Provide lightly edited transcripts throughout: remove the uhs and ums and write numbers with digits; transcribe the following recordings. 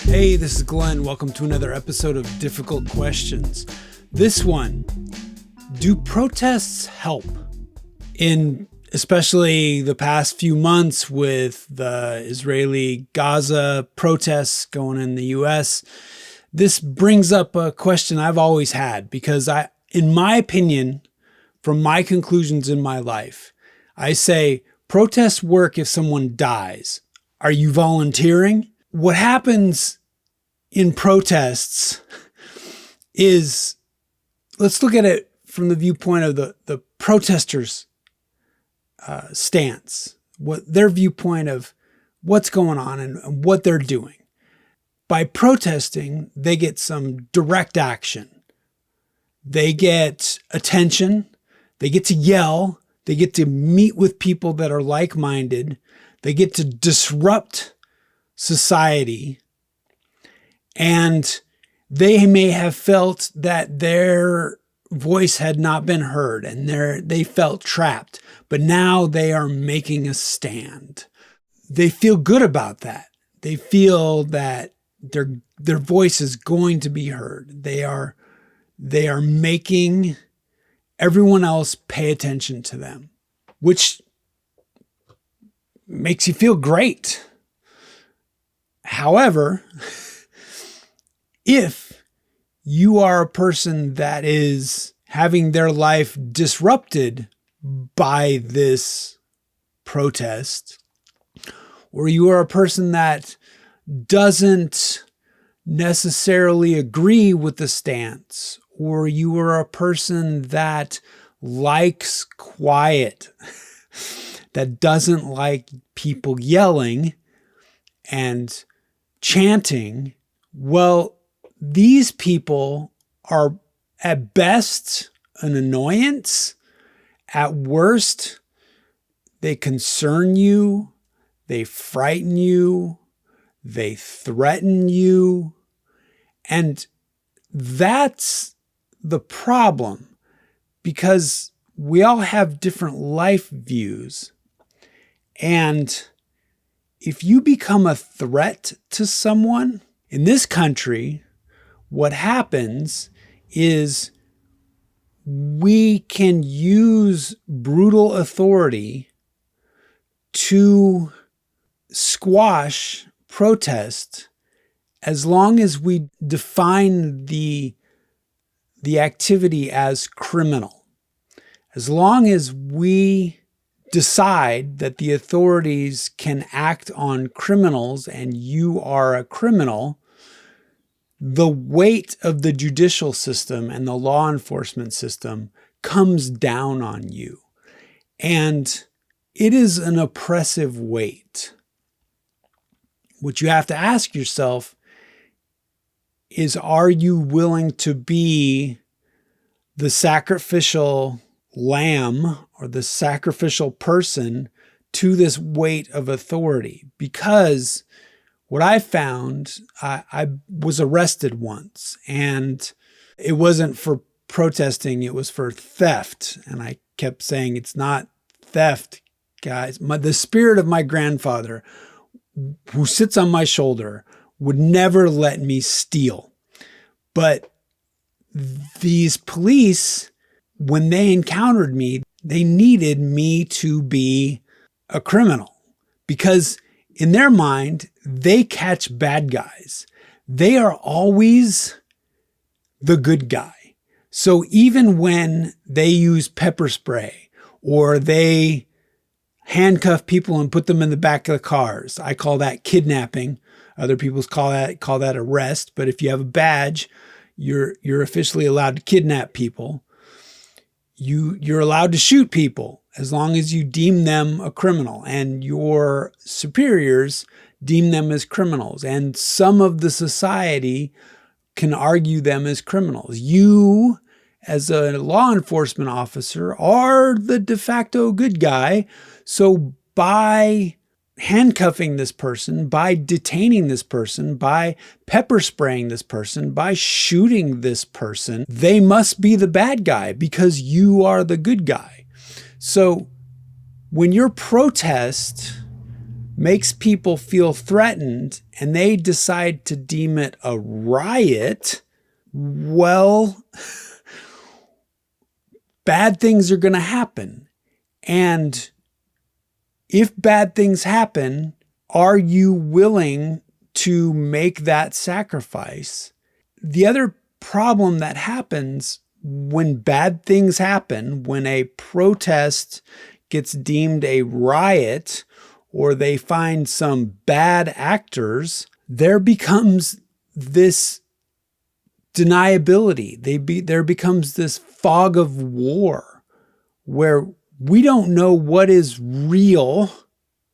Hey, this is Glenn. Welcome to another episode of Difficult Questions. This one, do protests help? In especially the past few months with the Israeli-Gaza protests going in the U.S., this brings up a question I've always had because in my opinion, from my conclusions in my life, I say protests work if someone dies. Are you volunteering? What happens in protests is, let's look at it from the viewpoint of the protesters' stance, what their viewpoint of what's going on and what they're doing. By protesting, they get some direct action. They get attention. They get to yell. They get to meet with people that are like-minded. They get to disrupt society. And they may have felt that their voice had not been heard and they felt trapped. But now they are making a stand. They feel good about that. They feel that their voice is going to be heard. They are making everyone else pay attention to them, which makes you feel great. However, if you are a person that is having their life disrupted by this protest, or you are a person that doesn't necessarily agree with the stance, or you are a person that likes quiet, that doesn't like people yelling and chanting, well, these people are at best an annoyance. At worst, they concern you, they frighten you, they threaten you. And that's the problem, because we all have different life views. And if you become a threat to someone in this country, what happens is we can use brutal authority to squash protest as long as we define the activity as criminal. As long as we decide that the authorities can act on criminals and you are a criminal, the weight of the judicial system and the law enforcement system comes down on you. And it is an oppressive weight. What you have to ask yourself is, are you willing to be the sacrificial lamb or the sacrificial person to this weight of authority? Because what I found, I was arrested once, and it wasn't for protesting, it was for theft. And I kept saying, it's not theft, guys. The spirit of my grandfather, who sits on my shoulder, would never let me steal. But these police, when they encountered me, they needed me to be a criminal, because in their mind, they catch bad guys. They are always the good guy. So even when they use pepper spray or they handcuff people and put them in the back of the cars, I call that kidnapping. Other people call that arrest. But if you have a badge, you're officially allowed to kidnap people. You're allowed to shoot people as long as you deem them a criminal, and your superiors deem them as criminals. And some of the society can argue them as criminals. You, as a law enforcement officer, are the de facto good guy. So by handcuffing this person, by detaining this person, by pepper spraying this person, by shooting this person, they must be the bad guy because you are the good guy. So when your protest makes people feel threatened and they decide to deem it a riot, well, bad things are going to happen. And if bad things happen, are you willing to make that sacrifice? The other problem that happens when bad things happen, when a protest gets deemed a riot or they find some bad actors, there becomes this deniability. There becomes this fog of war where we don't know what is real,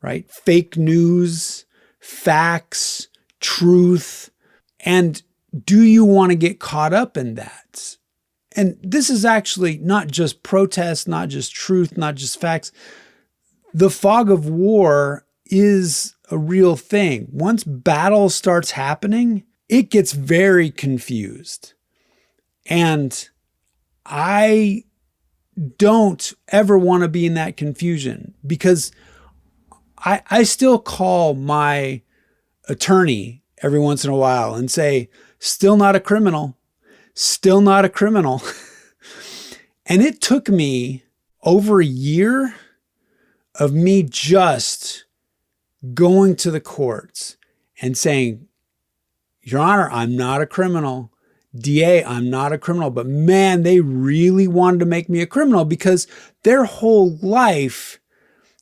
right? Fake news, facts, truth. And do you want to get caught up in that? And this is actually not just protest, not just truth, not just facts. The fog of war is a real thing. Once battle starts happening, it gets very confused. And I don't ever want to be in that confusion, because I still call my attorney every once in a while and say, still not a criminal, still not a criminal. And it took me over a year of me just going to the courts and saying, Your Honor, I'm not a criminal. DA, I'm not a criminal. But man, they really wanted to make me a criminal because their whole life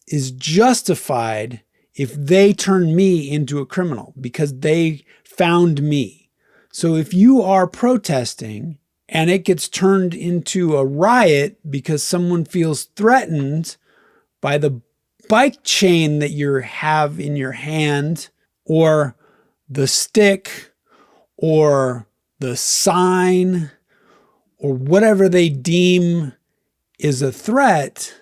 is justified if they turn me into a criminal because they found me. So if you are protesting and it gets turned into a riot because someone feels threatened by the bike chain that you have in your hand, or the stick, or the sign, or whatever they deem is a threat,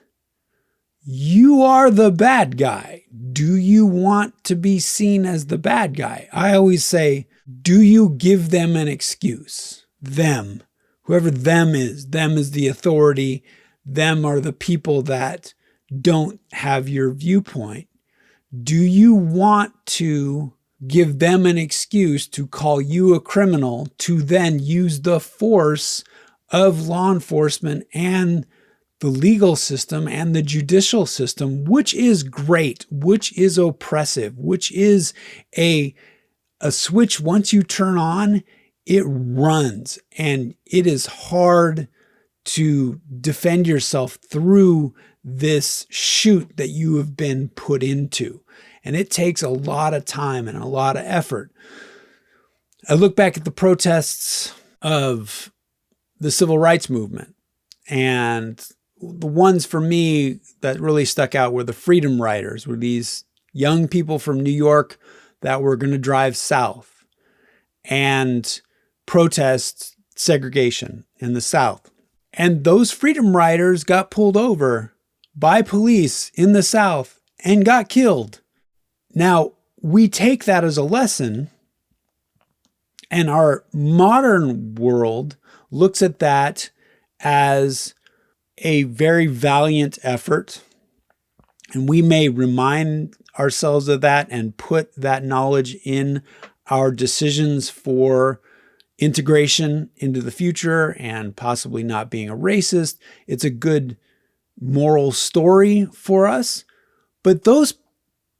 you are the bad guy. Do you want to be seen as the bad guy? I always say, do you give them an excuse? Them, whoever them is the authority. Them are the people that don't have your viewpoint. Do you want to give them an excuse to call you a criminal to then use the force of law enforcement and the legal system and the judicial system, which is great, which is oppressive, which is a switch once you turn on, it runs, and it is hard to defend yourself through this chute that you have been put into. And it takes a lot of time and a lot of effort. I look back at the protests of the civil rights movement, and the ones for me that really stuck out were the Freedom Riders, were these young people from New York that were going to drive south and protest segregation in the South. And those Freedom Riders got pulled over by police in the South and got killed. Now, we take that as a lesson, and our modern world looks at that as a very valiant effort. And we may remind ourselves of that and put that knowledge in our decisions for integration into the future and possibly not being a racist. It's a good moral story for us. But those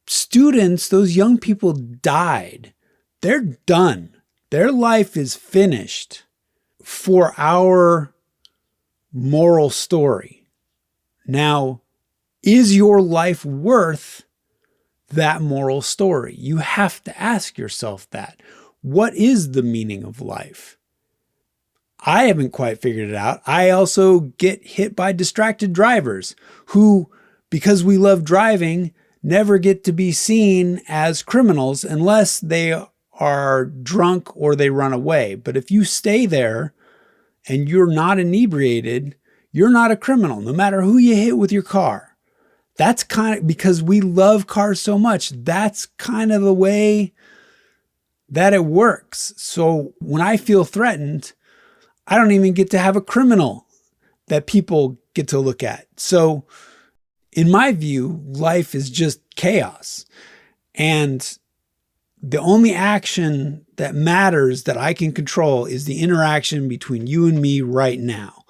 students, those young people died. They're done. Their life is finished for our moral story. Now, is your life worth that moral story? You have to ask yourself that. What is the meaning of life? I haven't quite figured it out. I also get hit by distracted drivers who, because we love driving, never get to be seen as criminals unless they are drunk or they run away. But if you stay there and you're not inebriated, you're not a criminal, no matter who you hit with your car. That's kind of because we love cars so much. That's kind of the way that it works. So when I feel threatened, I don't even get to have a criminal that people get to look at. So in my view, life is just chaos. And the only action that matters that I can control is the interaction between you and me right now.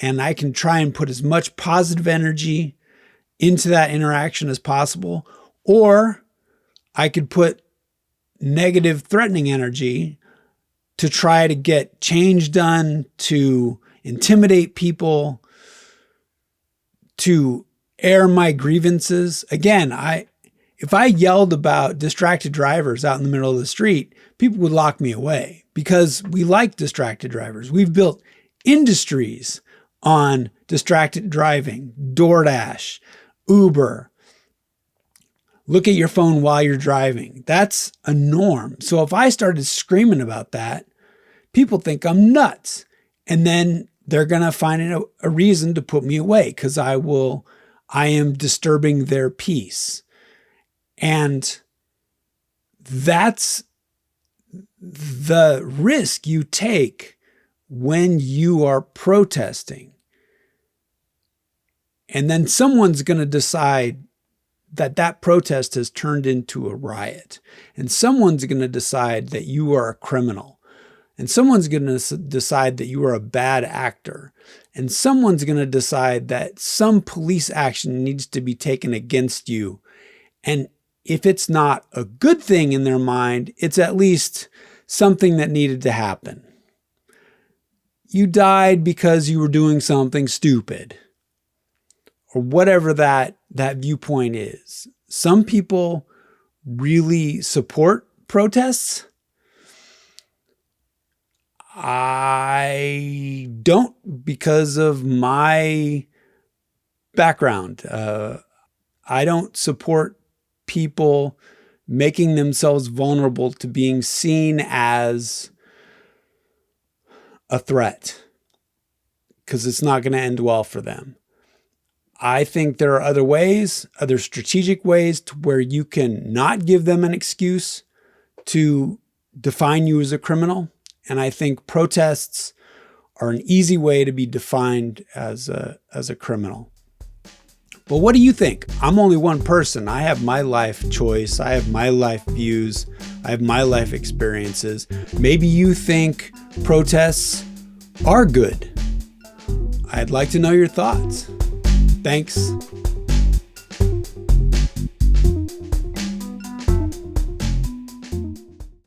And I can try and put as much positive energy into that interaction as possible, or I could put negative, threatening energy to try to get change done, to intimidate people, to air my grievances. Again, if I yelled about distracted drivers out in the middle of the street, people would lock me away because we like distracted drivers. We've built industries on distracted driving, DoorDash, Uber. Look at your phone while you're driving. That's a norm. So if I started screaming about that, people think I'm nuts. And then they're going to find a reason to put me away because I am disturbing their peace. And that's the risk you take when you are protesting. And then someone's going to decide that protest has turned into a riot. And someone's going to decide that you are a criminal. And someone's going to decide that you are a bad actor. And someone's going to decide that some police action needs to be taken against you. And if it's not a good thing in their mind, it's at least something that needed to happen. You died because you were doing something stupid, or whatever that viewpoint is. Some people really support protests. I don't, because of my background. I don't support people making themselves vulnerable to being seen as a threat, because it's not going to end well for them. I think there are other ways, other strategic ways to where you can not give them an excuse to define you as a criminal. And I think protests are an easy way to be defined as a criminal. But what do you think? I'm only one person. I have my life choice. I have my life views. I have my life experiences. Maybe you think protests are good. I'd like to know your thoughts. Thanks.